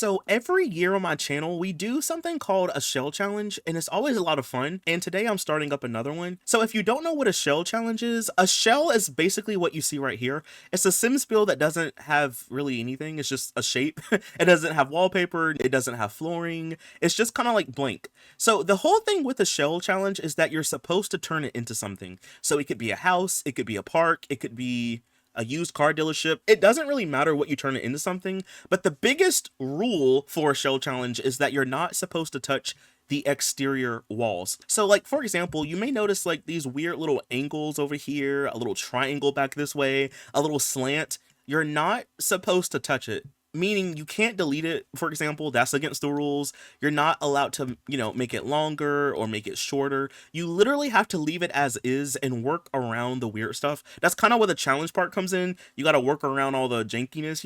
So every year on my channel, we do something called a shell challenge, and it's always a lot of fun. And today I'm starting up another one. So if you don't know what a shell challenge is, a shell is basically what you see right here. It's a Sims build that doesn't have really anything. It's just a shape. It doesn't have wallpaper. It doesn't have flooring. It's just kind of like blank. So the whole thing with a shell challenge is that you're supposed to turn it into something. So it could be a house, it could be a park, it could be a used car dealership. It doesn't really matter what you turn it into something, but the biggest rule for a shell challenge is that you're not supposed to touch the exterior walls. So like, for example, you may notice like these weird little angles over here, a little triangle back this way, a little slant. You're not supposed to touch it. Meaning you can't delete it, for example. That's against the rules. You're not allowed to, make it longer or make it shorter. You literally have to leave it as is and work around the weird stuff. That's kind of where the challenge part comes in. You got to work around all the jankiness,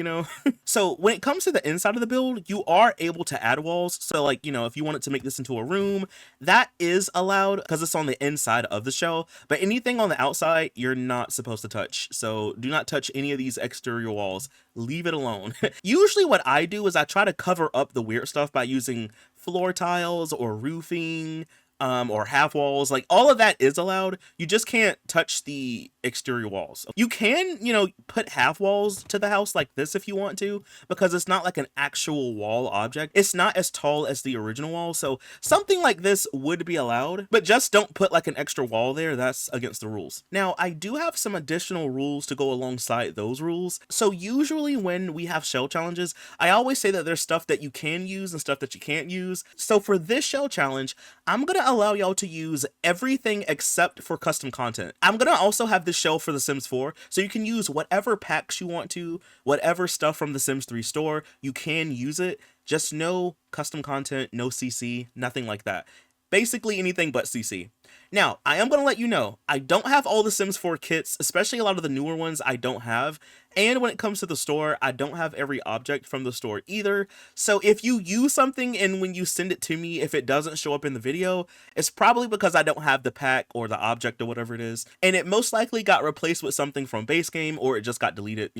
So when it comes to the inside of the build, you are able to add walls. So like, if you wanted to make this into a room, that is allowed because it's on the inside of the shell. But anything on the outside, you're not supposed to touch. So do not touch any of these exterior walls. Leave it alone. Usually what I do is I try to cover up the weird stuff by using floor tiles or roofing, or half walls. Like all of that is allowed. You just can't touch the exterior walls. You can, put half walls to the house like this if you want to, because it's not like an actual wall object. It's not as tall as the original wall. So something like this would be allowed, but just don't put like an extra wall there. That's against the rules. Now, I do have some additional rules to go alongside those rules. So usually when we have shell challenges, I always say that there's stuff that you can use and stuff that you can't use. So for this shell challenge, I'm going to allow y'all to use everything except for custom content. I'm going to also have this shell for The Sims 4, so you can use whatever packs you want to, whatever stuff from the Sims 3 store, you can use it. Just no custom content, no CC, nothing like that. Basically anything but CC. Now, I am going to let you know, I don't have all the Sims 4 kits, especially a lot of the newer ones I don't have. And when it comes to the store, I don't have every object from the store either. So if you use something and when you send it to me, if it doesn't show up in the video, it's probably because I don't have the pack or the object or whatever it is. And it most likely got replaced with something from base game, or it just got deleted,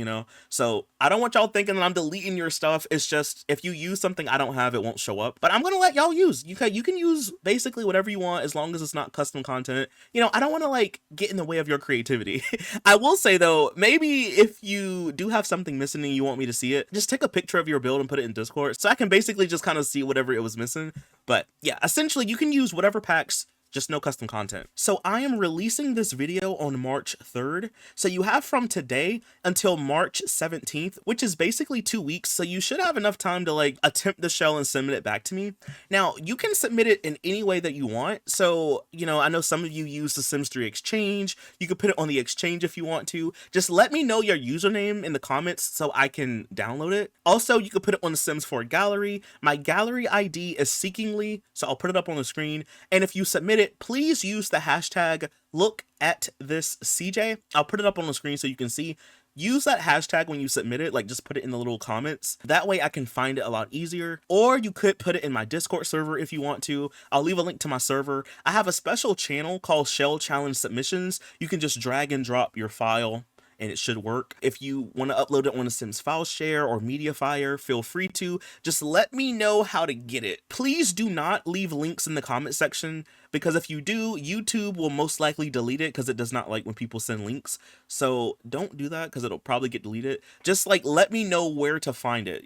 So I don't want y'all thinking that I'm deleting your stuff. It's just if you use something I don't have, it won't show up. But I'm going to let y'all use. You can use basically whatever you want as long as it's not custom content. I don't want to like get in the way of your creativity. I will say though, maybe if you do have something missing and you want me to see it, just take a picture of your build and put it in Discord so I can basically just kind of see whatever it was missing. But yeah, essentially you can use whatever packs, just no custom content. So I am releasing this video on March 3rd. So you have from today until March 17th, which is basically 2 weeks. So you should have enough time to like attempt the shell and submit it back to me. Now you can submit it in any way that you want. So, I know some of you use the Sims 3 Exchange. You could put it on the Exchange if you want to. Just let me know your username in the comments so I can download it. Also, you could put it on the Sims 4 gallery. My gallery ID is Seeckingly, so I'll put it up on the screen. And if you submit it, please use the hashtag #LookAtThisCJ. I'll put it up on the screen so you can see. Use that hashtag when you submit it, like just put it in the little comments. That way I can find it a lot easier. Or you could put it in my Discord server if you want to. I'll leave a link to my server. I have a special channel called Shell Challenge Submissions. You can just drag and drop your file and it should work. If you want to upload it on a Sims File Share or Mediafire, feel free to. Just let me know how to get it. Please do not leave links in the comment section, because if you do, YouTube will most likely delete it because it does not like when people send links. So don't do that because it'll probably get deleted. Just like let me know where to find it,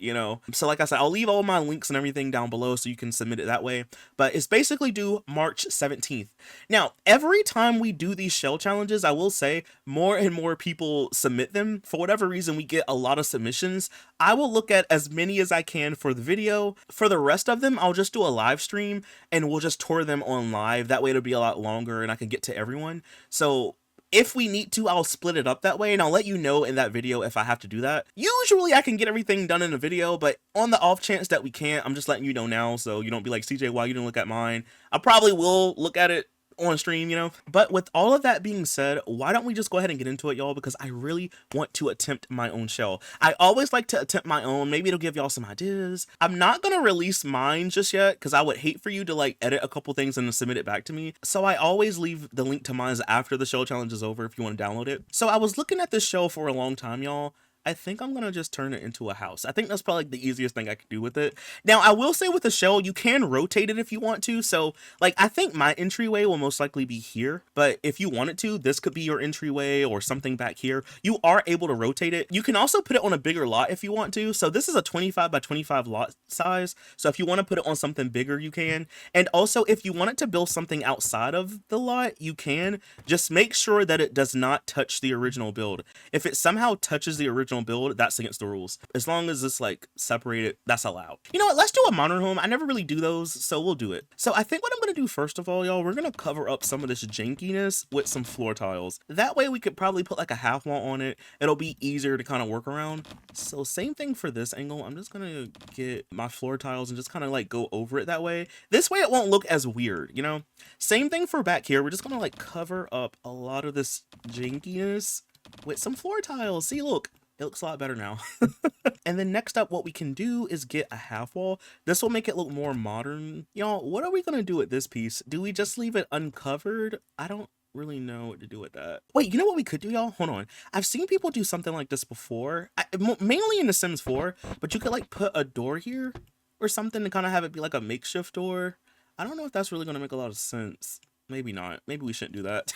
So like I said, I'll leave all my links and everything down below so you can submit it that way. But it's basically due March 17th. Now, every time we do these shell challenges, I will say more and more people submit them. For whatever reason, we get a lot of submissions. I will look at as many as I can for the video. For the rest of them, I'll just do a live stream and we'll just tour them on live. That way it'll be a lot longer and I can get to everyone. So if we need to, I'll split it up that way and I'll let you know in that video if I have to do that. Usually I can get everything done in a video, but on the off chance that we can't, I'm just letting you know now so you don't be like, CJ, why you didn't look at mine? I probably will look at it on stream, But with all of that being said, why don't we just go ahead and get into it, y'all? Because I really want to attempt my own shell. I always like to attempt my own. Maybe it'll give y'all some ideas. I'm not gonna release mine just yet because I would hate for you to like edit a couple things and then submit it back to me. So I always leave the link to mine after the shell challenge is over if you want to download it. So I was looking at this shell for a long time, y'all. I think I'm gonna just turn it into a house. I think that's probably like the easiest thing I could do with it. Now, I will say with the shell, you can rotate it if you want to. So, like, I think my entryway will most likely be here. But if you wanted to, this could be your entryway or something back here. You are able to rotate it. You can also put it on a bigger lot if you want to. So this is a 25 by 25 lot size. So if you want to put it on something bigger, you can. And also, if you wanted to build something outside of the lot, you can. Just make sure that it does not touch the original build. If it somehow touches the original build, that's against the rules. As long as it's like separated, that's allowed. You know what? Let's do a modern home. I never really do those, so we'll do it. So I think what I'm gonna do first of all, y'all, we're gonna cover up some of this jankiness with some floor tiles. That way we could probably put like a half wall on it. It'll be easier to kind of work around. So same thing for this angle. I'm just gonna get my floor tiles and just kind of like go over it that way. This way it won't look as weird, you know? Same thing for back here. We're just gonna like cover up a lot of this jankiness with some floor tiles. See, look, it looks a lot better now. And then next up, what we can do is get a half wall. This will make it look more modern. Y'all, what are we gonna do with this piece? Do we just leave it uncovered? I don't really know what to do with that. Wait, you know what we could do, y'all? Hold on. I've seen people do something like this before, mainly in The Sims 4, but you could like put a door here or something to kind of have it be like a makeshift door. I don't know if that's really gonna make a lot of sense. Maybe not. Maybe we shouldn't do that.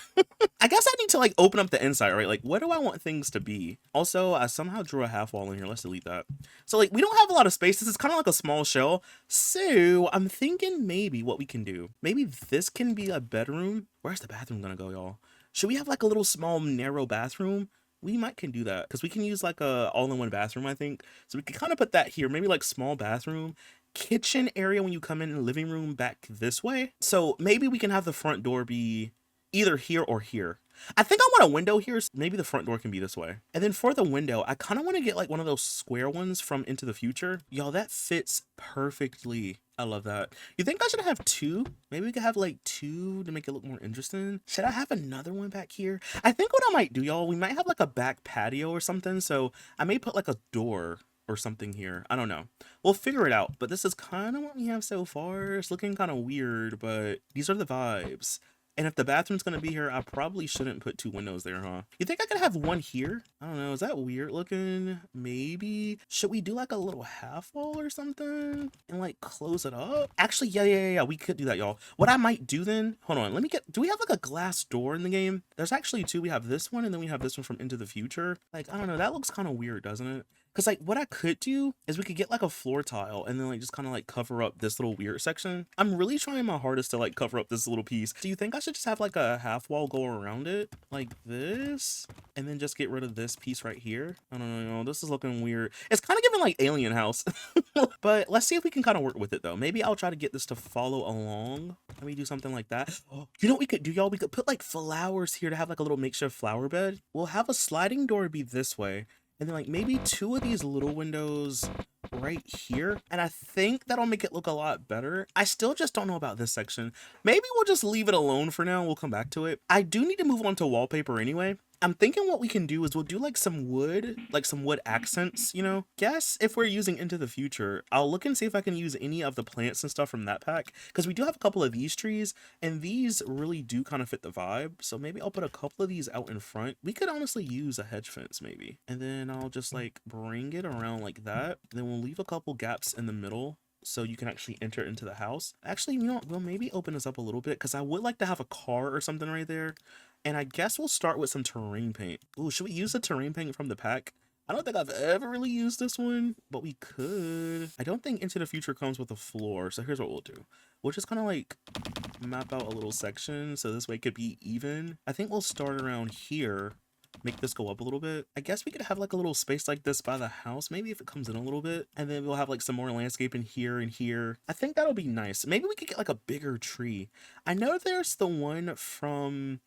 I guess I need to like open up the inside, right? Like, what do I want things to be? Also, I somehow drew a half wall in here. Let's delete that. So like, we don't have a lot of space. This is kind of like a small shell. So I'm thinking maybe what we can do, maybe this can be a bedroom. Where's the bathroom gonna go, y'all? Should we have like a little small narrow bathroom? We might can do that because we can use like a all-in-one bathroom, I think. So we can kind of put that here, maybe like small bathroom. Kitchen area when you come in, and living room back this way. So maybe we can have the front door be either here or here. I think I want a window here, so maybe the front door can be this way. And then for the window, I kind of want to get like one of those square ones from Into the Future. Y'all, that fits perfectly. I love that. You think I should have two? Maybe we could have like two to make it look more interesting. Should I have another one back here? I think what I might do, y'all, we might have like a back patio or something. So I may put like a door or something here. I don't know. We'll figure it out. But this is kind of what we have so far. It's looking kind of weird, but these are the vibes. And if the bathroom's gonna be here, I probably shouldn't put two windows there, huh? You think I could have one here? I don't know. Is that weird looking? Maybe. Should we do like a little half wall or something and like close it up? Actually, yeah. We could do that, y'all. What I might do then, hold on. Let me get, do we have like a glass door in the game? There's actually two. We have this one and then we have this one from Into the Future. Like, I don't know. That looks kind of weird, doesn't it? Because like what I could do is we could get like a floor tile and then like just kind of like cover up this little weird section. I'm really trying my hardest to like cover up this little piece. Do you think I should just have like a half wall go around it like this and then just get rid of this piece right here? I don't know. This is looking weird. It's kind of giving like Alien House. But let's see if we can kind of work with it though. Maybe I'll try to get this to follow along. Let me do something like that. Oh, you know what we could do, y'all? We could put like flowers here to have like a little makeshift flower bed. We'll have a sliding door be this way. And then like maybe two of these little windows right here. And I think that'll make it look a lot better. I still just don't know about this section. Maybe we'll just leave it alone for now. We'll come back to it. I do need to move on to wallpaper anyway. I'm thinking what we can do is we'll do like some wood accents, you know? Guess if we're using Into the Future, I'll look and see if I can use any of the plants and stuff from that pack. Because we do have a couple of these trees and these really do kind of fit the vibe. So maybe I'll put a couple of these out in front. We could honestly use a hedge fence maybe. And then I'll just like bring it around like that. And then we'll leave a couple gaps in the middle so you can actually enter into the house. Actually, you know, we'll maybe open this up a little bit because I would like to have a car or something right there. And I guess we'll start with some terrain paint. Ooh, should we use the terrain paint from the pack? I don't think I've ever really used this one, but we could. I don't think Into the Future comes with a floor, so here's what we'll do. We'll just kind of like map out a little section so this way it could be even. I think we'll start around here, make this go up a little bit. I guess we could have like a little space like this by the house, maybe if it comes in a little bit, and then we'll have like some more landscape in here and here. I think that'll be nice. Maybe we could get like a bigger tree. I know there's the one from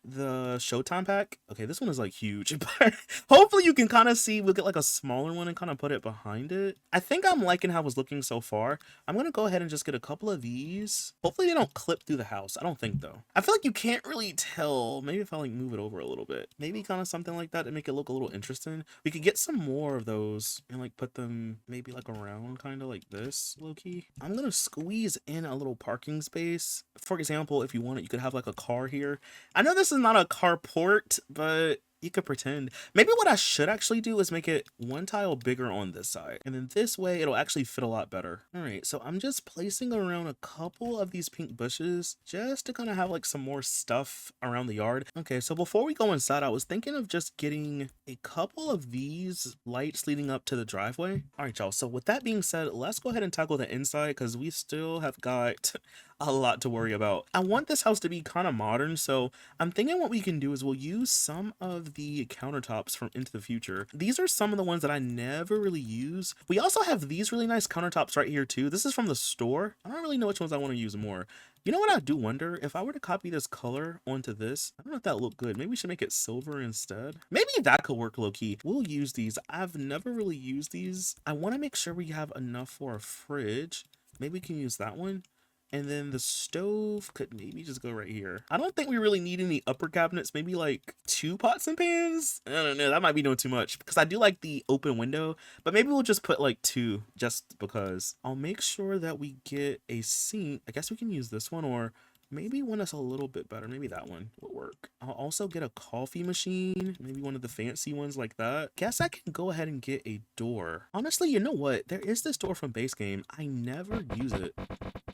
the Showtime pack. Okay, this one is like huge, but hopefully you can kind of see. We'll get like a smaller one and kind of put it behind it. I think I'm liking how it's looking so far. I'm gonna go ahead and just get a couple of these. Hopefully they don't clip through the house. I don't think though. I feel like you can't really tell. Maybe if I like move it over a little bit, maybe kind of something like that to make it look a little interesting. We could get some more of those and like put them maybe like around kind of like this, low-key. I'm gonna squeeze in a little parking space. For example, if you want it, you could have like a car here. I know this is not a carport, but You could pretend. Maybe what I should actually do is make it one tile bigger on this side. And then this way it'll actually fit a lot better. All right, so I'm just placing around a couple of these pink bushes just to kind of have like some more stuff around the yard. Okay, so before we go inside, I was thinking of just getting a couple of these lights leading up to the driveway. All right, y'all. So with that being said, let's go ahead and tackle the inside because we still have got a lot to worry about. I want this house to be kind of modern, so I'm thinking what we can do is we'll use some of the countertops from Into the Future. These are some of the ones that I never really use. We also have these really nice countertops right here too. This is from the store. I don't really know which ones I want to use more. You know what I do wonder? If I were to copy this color onto this, I don't know if that would look good. Maybe we should make it silver instead. Maybe that could work low-key. We'll use these. I've never really used these. I want to make sure we have enough for a fridge. Maybe we can use that one. And then the stove could maybe just go right here. I don't think we really need any upper cabinets. Maybe like 2 pots and pans. I don't know. That might be doing too much because I do like the open window, but maybe we'll just put like 2 just because. I'll make sure that we get a sink. I guess we can use this one or maybe one that's a little bit better. Maybe that one will work. I'll also get a coffee machine. Maybe one of the fancy ones like that. Guess I can go ahead and get a door. Honestly, you know what? There is this door from base game. I never use it.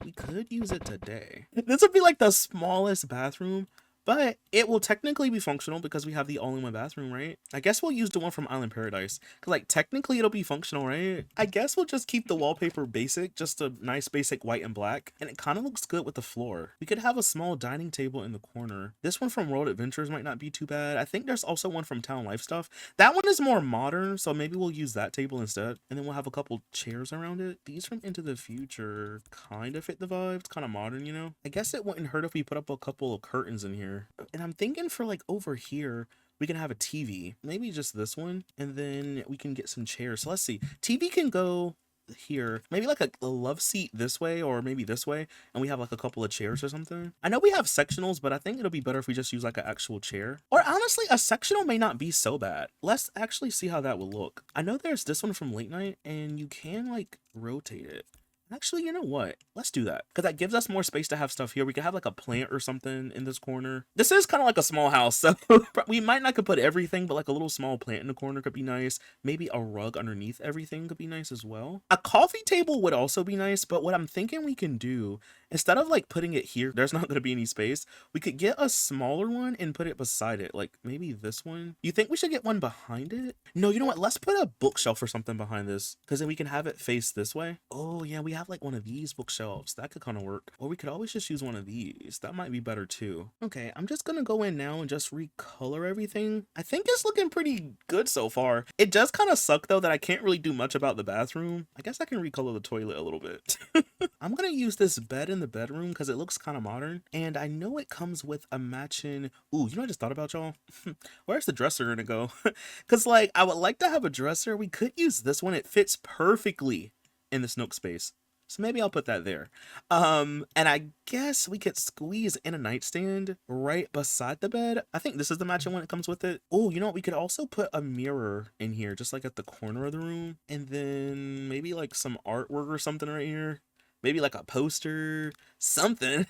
We could use it today. This would be like the smallest bathroom, but it will technically be functional because we have the all-in-one bathroom, right? I guess we'll use the one from Island Paradise because like technically it'll be functional, right? I guess we'll just keep the wallpaper basic, just a nice basic white and black, and it kind of looks good with the floor. We could have a small dining table in the corner. This one from World Adventures might not be too bad. I think there's also one from Town Life Stuff. That one is more modern, so maybe we'll use that table instead. And then we'll have a couple chairs around it. These from Into the Future kind of fit the vibe. It's kind of modern, you know? I guess it wouldn't hurt if we put up a couple of curtains in here. And I'm thinking for like over here, we can have a TV, maybe just this one, and then we can get some chairs. So let's see, TV can go here, maybe like a love seat this way or maybe this way, and we have like a couple of chairs or something. I know we have sectionals, but I think it'll be better if we just use like an actual chair. Or honestly, a sectional may not be so bad. Let's actually see how that will look. I know there's this one from Late Night and you can like rotate it. Actually, you know what? Let's do that because that gives us more space to have stuff here. We could have like a plant or something in this corner. This is kind of like a small house, so we might not could put everything, but like a little small plant in the corner could be nice. Maybe a rug underneath everything could be nice as well. A coffee table would also be nice, but what I'm thinking we can do, instead of like putting it here, there's not going to be any space. We could get a smaller one and put it beside it, like maybe this one. You think we should get one behind it? No, you know what? Let's put a bookshelf or something behind this because then we can have it face this way. Oh yeah, we have like one of these bookshelves. That could kind of work. Or we could always just use one of these. That might be better too. Okay, I'm just gonna go in now and just recolor everything. I think it's looking pretty good so far. It does kind of suck though that I can't really do much about the bathroom. I guess I can recolor the toilet a little bit. I'm gonna use this bed in the bedroom because it looks kind of modern. And I know it comes with a matching... Ooh, you know what I just thought about, y'all? Where's the dresser gonna go? Because like, I would like to have a dresser. We could use this one. It fits perfectly in this nook space. So maybe I'll put that there. And I guess we could squeeze in a nightstand right beside the bed. I think this is the matching one that comes with it. Oh, you know what? We could also put a mirror in here, just like at the corner of the room. And then maybe like some artwork or something right here. Maybe like a poster, something.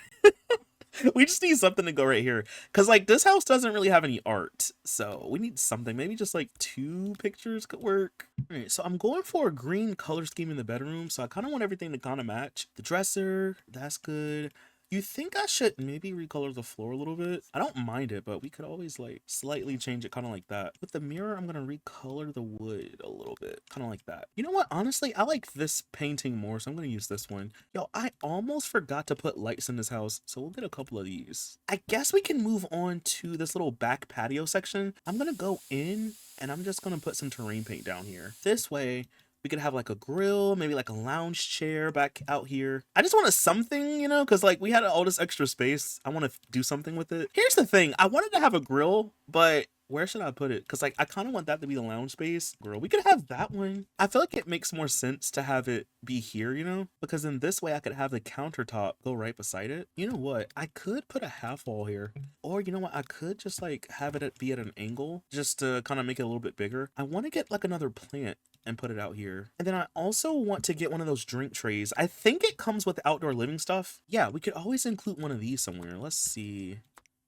We just need something to go right here because like this house doesn't really have any art, so we need something. Maybe just like 2 pictures could work. All right, so I'm going for a green color scheme in the bedroom, so I kind of want everything to kind of match. The dresser, that's good. You think I should maybe recolor the floor a little bit? I don't mind it, but we could always like slightly change it kind of like that. With the mirror, I'm gonna recolor the wood a little bit, kind of like that. You know what? Honestly, I like this painting more, so I'm gonna use this one. Yo, I almost forgot to put lights in this house, so we'll get a couple of these. I guess we can move on to this little back patio section. I'm gonna go in and I'm just gonna put some terrain paint down here. This way, we could have like a grill, maybe like a lounge chair back out here. I just wanted something, you know, because like we had all this extra space. I want to do something with it. Here's the thing. I wanted to have a grill, but where should I put it? Because like I kind of want that to be the lounge space. Grill. We could have that one. I feel like it makes more sense to have it be here, you know, because in this way I could have the countertop go right beside it. You know what? I could put a half wall here. Or you know what? I could just like have it be at an angle just to kind of make it a little bit bigger. I want to get like another plant and put it out here. And then I also want to get one of those drink trays. I think it comes with outdoor living stuff. Yeah, we could always include one of these somewhere. Let's see.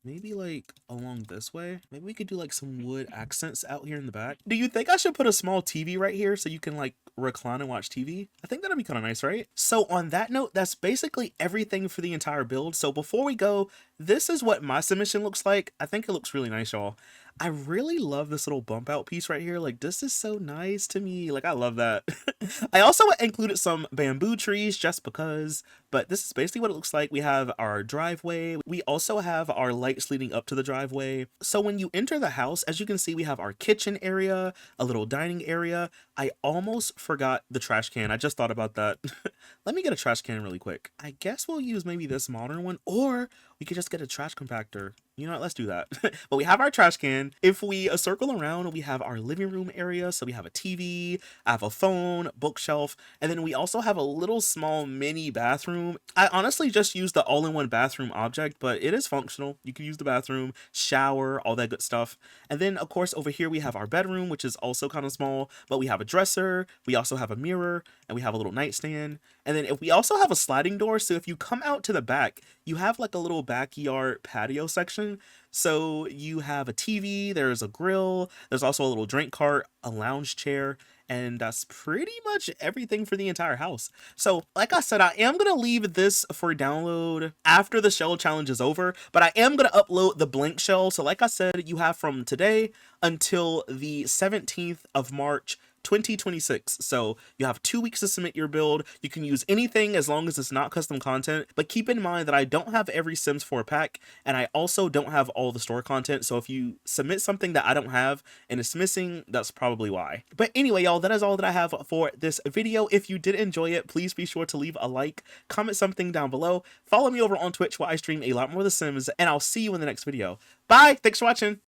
maybe like along this way. Maybe we could do like some wood accents out here in the back. Do you think I should put a small TV right here so you can like recline and watch TV? I think that'd be kind of nice, right? So on that note, that's basically everything for the entire build. So before we go, this is what my submission looks like. I think it looks really nice, y'all. I really love this little bump out piece right here. Like, this is so nice to me. Like, I love that. I also included some bamboo trees just because, but this is basically what it looks like. We have our driveway. We also have our lights leading up to the driveway. So when you enter the house, as you can see, we have our kitchen area, a little dining area. I almost forgot the trash can. I just thought about that. Let me get a trash can really quick. I guess we'll use maybe this modern one, or we could just get a trash compactor. You know what, let's do that. But we have our trash can. If we circle around, we have our living room area. So we have a TV, I have a phone, bookshelf, and then we also have a little small mini bathroom. I honestly just used the all-in-one bathroom object, but it is functional. You can use the bathroom, shower, all that good stuff. And then of course over here we have our bedroom, which is also kind of small, but we have a dresser, we also have a mirror, and we have a little nightstand. And then if we also have a sliding door, so if you come out to the back, you have like a little backyard patio section. So you have a TV, there's a grill, there's also a little drink cart, a lounge chair, and that's pretty much everything for the entire house. So like I said, I am going to leave this for download after the shell challenge is over, but I am going to upload the blank shell. So like I said, you have from today until the 17th of March 2026. So you have 2 weeks to submit your build. You can use anything as long as it's not custom content, but keep in mind that I don't have every Sims 4 pack, and I also don't have all the store content. So if you submit something that I don't have and it's missing, that's probably why. But anyway, y'all, that is all that I have for this video. If you did enjoy it, please be sure to leave a like, comment something down below, follow me over on Twitch where I stream a lot more of The Sims, and I'll see you in the next video. Bye! Thanks for watching!